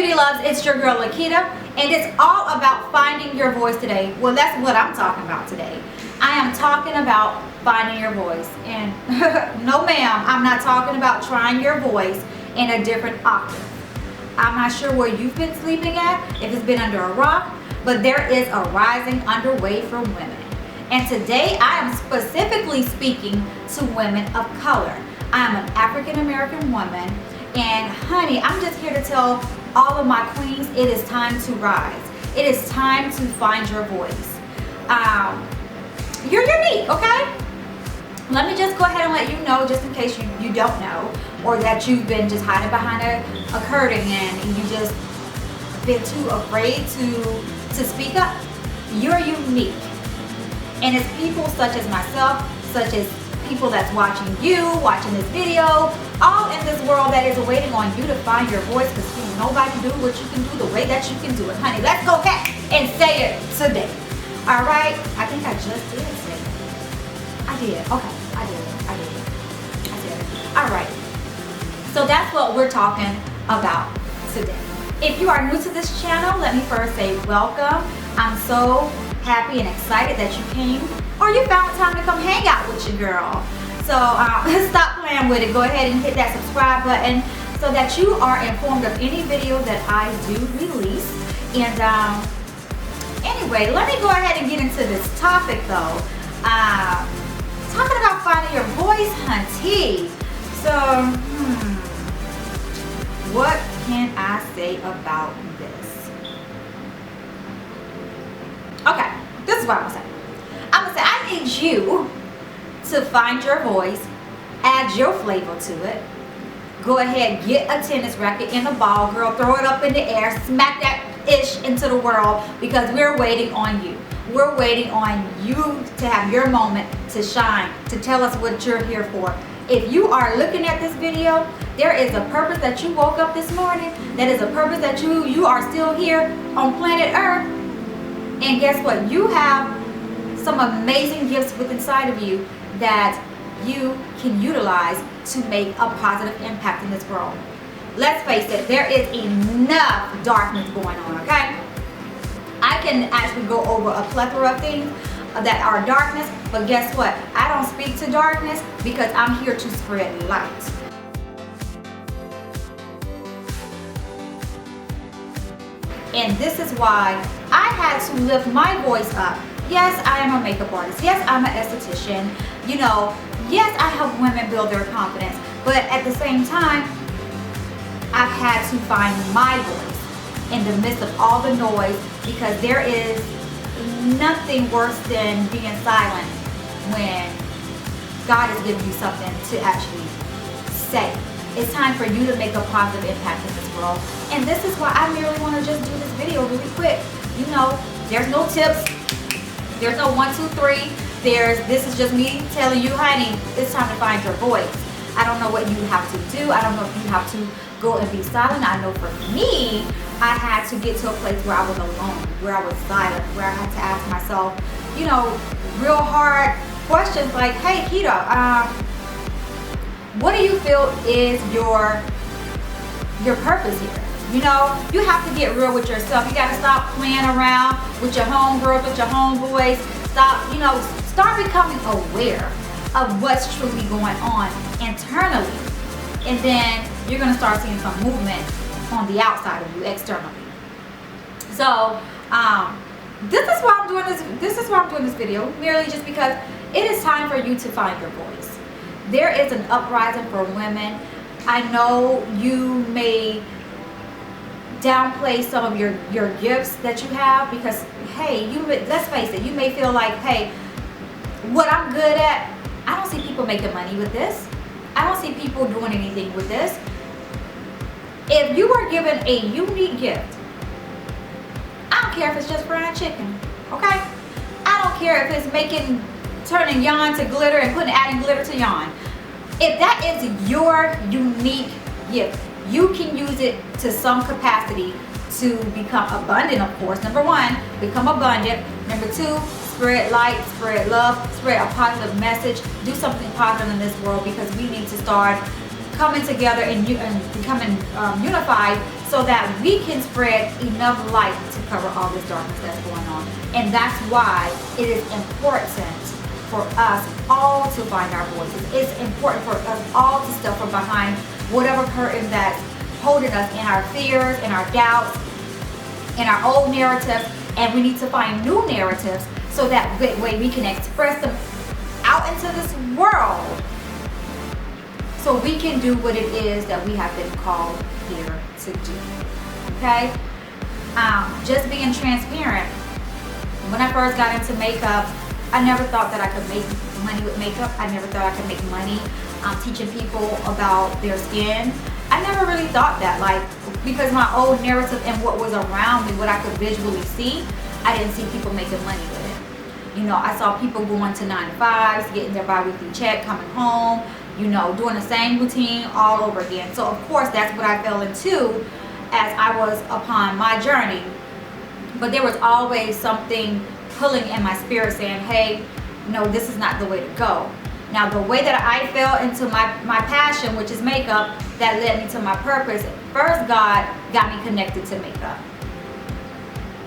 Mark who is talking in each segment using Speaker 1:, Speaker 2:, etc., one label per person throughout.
Speaker 1: beauty loves, it's your girl Lakita, and it's all about finding your voice today. Well, that's what I'm talking about today. I am talking about finding your voice, and no ma'am, I'm not talking about trying your voice in a different octave. I'm not sure where you've been sleeping at, if it's been under a rock, but there is a rising underway for women. And today I am specifically speaking to women of color. I am an African American woman, and honey, I'm just here to tell all of my queens, it is time to rise. It is time to find your voice. You're unique, okay? Let me just go ahead and let you know, just in case you don't know, or that you've been just hiding behind a curtain and you just been too afraid to speak up. You're unique. And it's people such as myself, such as people that's watching this video, all in this world that is waiting on you to find your voice, because nobody can do what you can do the way that you can do it. Honey, let's go back and say it today. All right? I think I just did say it. I did. Okay. I did. All right. So that's what we're talking about today. If you are new to this channel, let me first say welcome. I'm so happy and excited that you came, or you found time to come hang out with your girl. So stop playing with it. Go ahead and hit that subscribe button so that you are informed of any video that I do release. And anyway, let me go ahead and get into this topic though. Talking about finding your voice, hunty. So, what can I say about this? Okay, this is what I'm gonna say. I'm gonna say I need you to find your voice, add your flavor to it. Go ahead, get a tennis racket and a ball, girl, throw it up in the air, smack that ish into the world, because we're waiting on you. We're waiting on you to have your moment to shine, to tell us what you're here for. If you are looking at this video, there is a purpose that you woke up this morning. That is a purpose that you are still here on planet Earth. And guess what? You have some amazing gifts within inside of you that you can utilize to make a positive impact in this world. Let's face it, there is enough darkness going on, okay? I can actually go over a plethora of things that are darkness, but guess what? I don't speak to darkness because I'm here to spread light. And this is why I had to lift my voice up. Yes, I am a makeup artist. Yes, I'm an esthetician. You know, yes, I help women build their confidence. But at the same time, I've had to find my voice in the midst of all the noise, because there is nothing worse than being silent when God is giving you something to actually say. It's time for you to make a positive impact in this world. And this is why I merely want to just do this video really quick. You know, there's no tips. There's no 1, 2, 3. This is just me telling you, honey, it's time to find your voice. I don't know what you have to do. I don't know if you have to go and be silent. I know for me, I had to get to a place where I was alone, where I was silent, where I had to ask myself, you know, real hard questions like, hey, Kita, what do you feel is your purpose here? You know, you have to get real with yourself. You got to stop playing around with your homegirls, with your homeboys. Stop, you know, start becoming aware of what's truly going on internally. And then you're going to start seeing some movement on the outside of you externally. So, this is why I'm doing this. This is why I'm doing this video, merely just because it is time for you to find your voice. There is an uprising for women. I know you may downplay some of your gifts that you have, because hey, let's face it, you may feel like, hey, what I'm good at, I don't see people making money with this. I don't see people doing anything with this. If you are given a unique gift, I don't care if it's just frying chicken, okay? I don't care if it's turning yarn to glitter and adding glitter to yarn. If that is your unique gift, you can use it to some capacity to become abundant, of course. Number 1, become abundant. Number 2, spread light, spread love, spread a positive message. Do something positive in this world, because we need to start coming together and becoming unified, so that we can spread enough light to cover all this darkness that's going on. And that's why it is important for us all to find our voices. It's important for us all to step from behind whatever curtain that's holding us in our fears, in our doubts, in our old narratives, and we need to find new narratives so that way we can express them out into this world, so we can do what it is that we have been called here to do. Okay? Just being transparent. When I first got into makeup, I never thought that I could make money with makeup. I never thought I could make money teaching people about their skin. I never really thought that, like, because my old narrative and what was around me, what I could visually see, I didn't see people making money with it. You know, I saw people going to 9 to 5s, getting their bi-weekly check, coming home, you know, doing the same routine all over again. So of course that's what I fell into as I was upon my journey. But there was always something pulling in my spirit saying, hey, no, this is not the way to go. Now, the way that I fell into my passion, which is makeup, that led me to my purpose. First, God got me connected to makeup.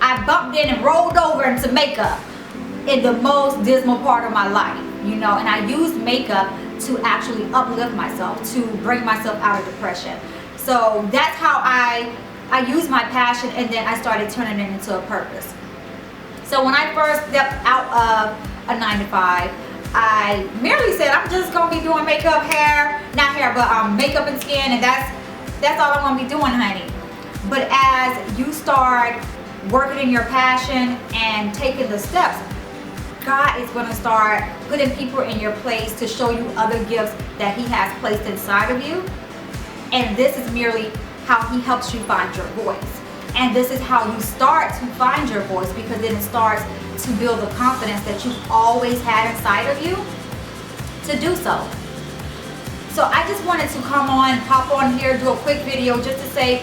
Speaker 1: I bumped in and rolled over into makeup in the most dismal part of my life, you know, and I used makeup to actually uplift myself, to bring myself out of depression. So that's how I used my passion, and then I started turning it into a purpose. So when I first stepped out of a 9 to 5, I merely said, I'm just gonna be doing makeup, hair, not hair, but makeup and skin, and that's all I'm gonna be doing, honey. But as you start working in your passion and taking the steps, God is gonna start putting people in your place to show you other gifts that He has placed inside of you. And this is merely how He helps you find your voice. And this is how you start to find your voice, because then it starts to build the confidence that you've always had inside of you to do so. So I just wanted to come on, pop on here, do a quick video just to say,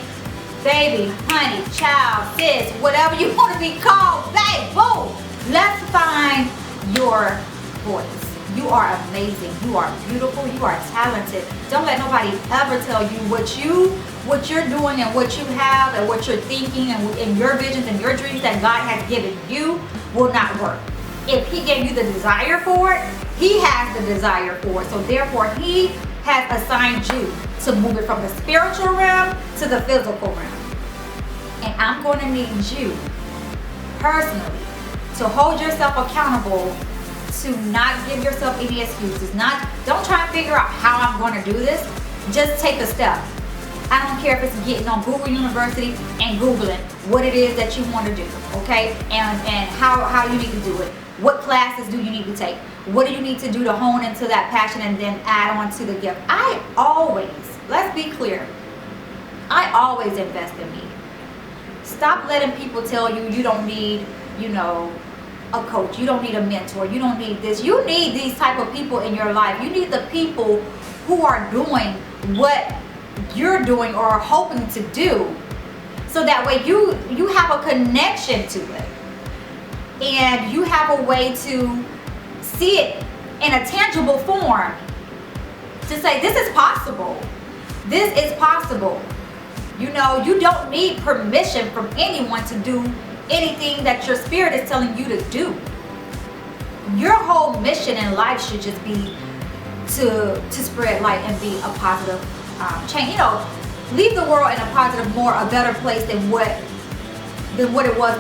Speaker 1: baby, honey, child, sis, whatever you want to be called, babe, boo, let's find your voice. You are amazing. You are beautiful. You are talented. Don't let nobody ever tell you what you're doing and what you have and what you're thinking and your visions and your dreams that God has given you will not work. If He gave you the desire for it, He has the desire for it. So therefore, He has assigned you to move it from the spiritual realm to the physical realm. And I'm going to need you personally to hold yourself accountable, to not give yourself any excuses. Don't try and figure out how I'm going to do this. Just take a step. I don't care if it's getting on Google University and Googling what it is that you want to do, okay? And how you need to do it. What classes do you need to take? What do you need to do to hone into that passion and then add on to the gift? I always, let's be clear, I always invest in me. Stop letting people tell you you don't need, you know, a coach. You don't need a mentor. You don't need this. You need these type of people in your life. You need the people who are doing what you're doing or are hoping to do, so that way you have a connection to it and you have a way to see it in a tangible form, to say this is possible. This is possible. You know, you don't need permission from anyone to do anything that your spirit is telling you to do. Your whole mission in life should just be to spread light and be a positive change. You know, leave the world in a positive, a better place than what it was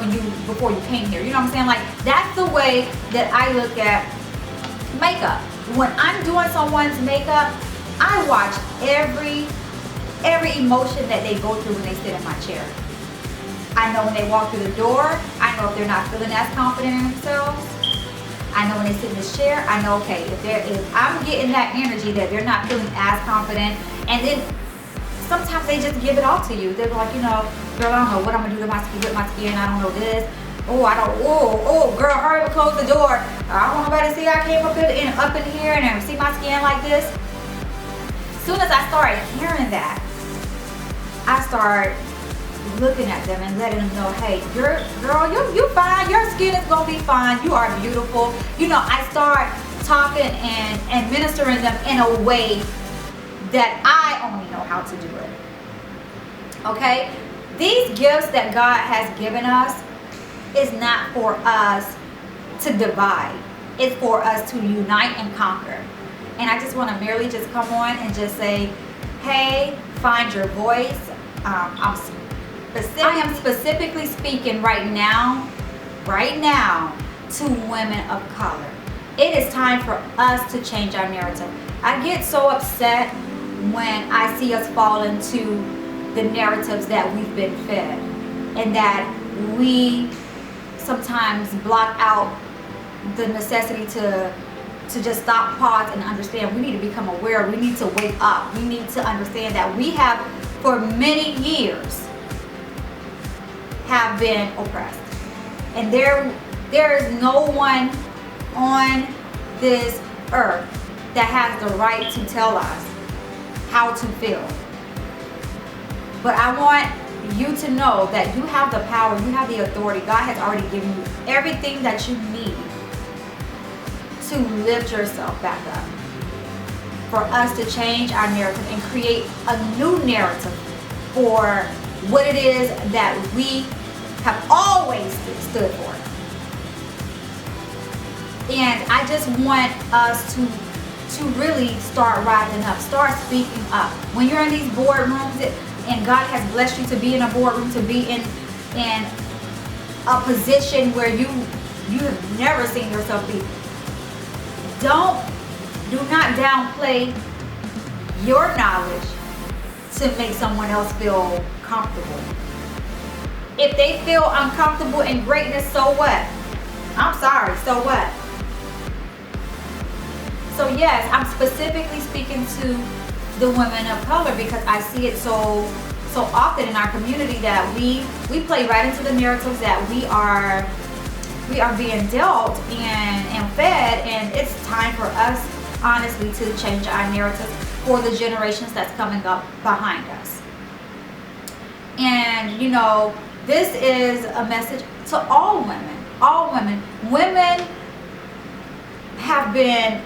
Speaker 1: before you came here. You know what I'm saying? Like, that's the way that I look at makeup. When I'm doing someone's makeup, I watch every emotion that they go through when they sit in my chair. I know when they walk through the door. I know if they're not feeling as confident in themselves. I know when they sit in this chair. I know, okay, if I'm getting that energy that they're not feeling as confident, and then sometimes they just give it all to you. They're like, you know, girl, I don't know what I'm gonna do with my skin. I don't know this. Oh, girl, hurry up, close the door. I don't want nobody to see I came up in here and see my skin like this. As soon as I started hearing that, I start looking at them and letting them know, hey, girl, you fine. Your skin is gonna be fine. You are beautiful. You know, I start talking and ministering them in a way that I only know how to do it. Okay? These gifts that God has given us is not for us to divide. It's for us to unite and conquer. And I just want to merely just come on and just say, hey, find your voice. I am specifically speaking right now to women of color. It is time for us to change our narrative. I get so upset when I see us fall into the narratives that we've been fed, and that we sometimes block out the necessity to just stop, pause, and understand. We need to become aware. We need to wake up. We need to understand that we have, for many years, have been oppressed. And there is no one on this earth that has the right to tell us how to feel. But I want you to know that you have the power, you have the authority. God has already given you everything that you need to lift yourself back up. For us to change our narrative and create a new narrative for what it is that we have always stood for. And I just want us to really start rising up, start speaking up. When you're in these boardrooms, and God has blessed you to be in a boardroom, to be in a position where you have never seen yourself be. Do not downplay your knowledge to make someone else feel comfortable. If they feel uncomfortable in greatness, so what? I'm sorry, so what? So yes, I'm specifically speaking to the women of color because I see it so often in our community that we play right into the narratives that we are being dealt and fed, and it's time for us, honestly, to change our narrative for the generations that's coming up behind us. And you know, this is a message to all women. All women. Women have been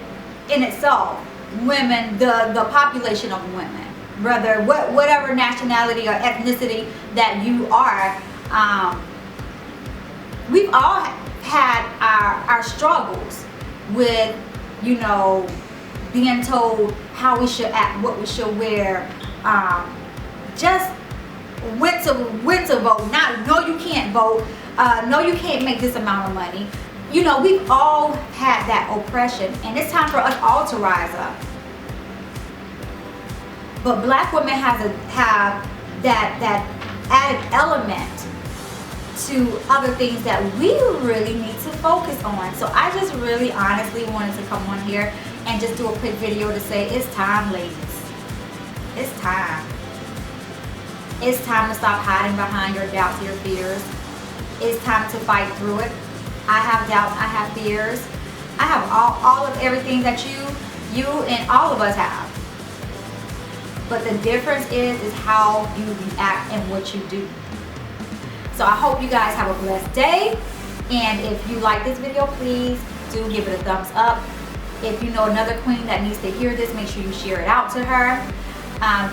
Speaker 1: in itself, women, the population of women, whether whatever nationality or ethnicity that you are, we've all had our struggles with, you know, being told how we should act, what we should wear, just when to vote, no you can't vote, no you can't make this amount of money. You know, we've all had that oppression, and it's time for us all to rise up. But black women have that added element to other things that we really need to focus on. So I just really honestly wanted to come on here and just do a quick video to say it's time, ladies. It's time. It's time to stop hiding behind your doubts, your fears. It's time to fight through it. I have doubts, I have fears. I have all of everything that you and all of us have. But the difference is how you react and what you do. So I hope you guys have a blessed day. And if you like this video, please do give it a thumbs up. If you know another queen that needs to hear this, make sure you share it out to her.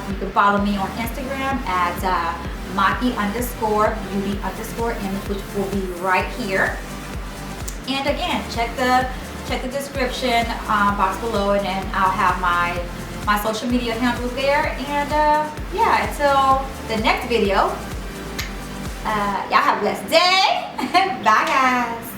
Speaker 1: You can follow me on Instagram at Makei_beauty_image, which will be right here. And again, check the description box below, and then I'll have my social media handles there. And yeah, until the next video, y'all have a blessed day. Bye guys.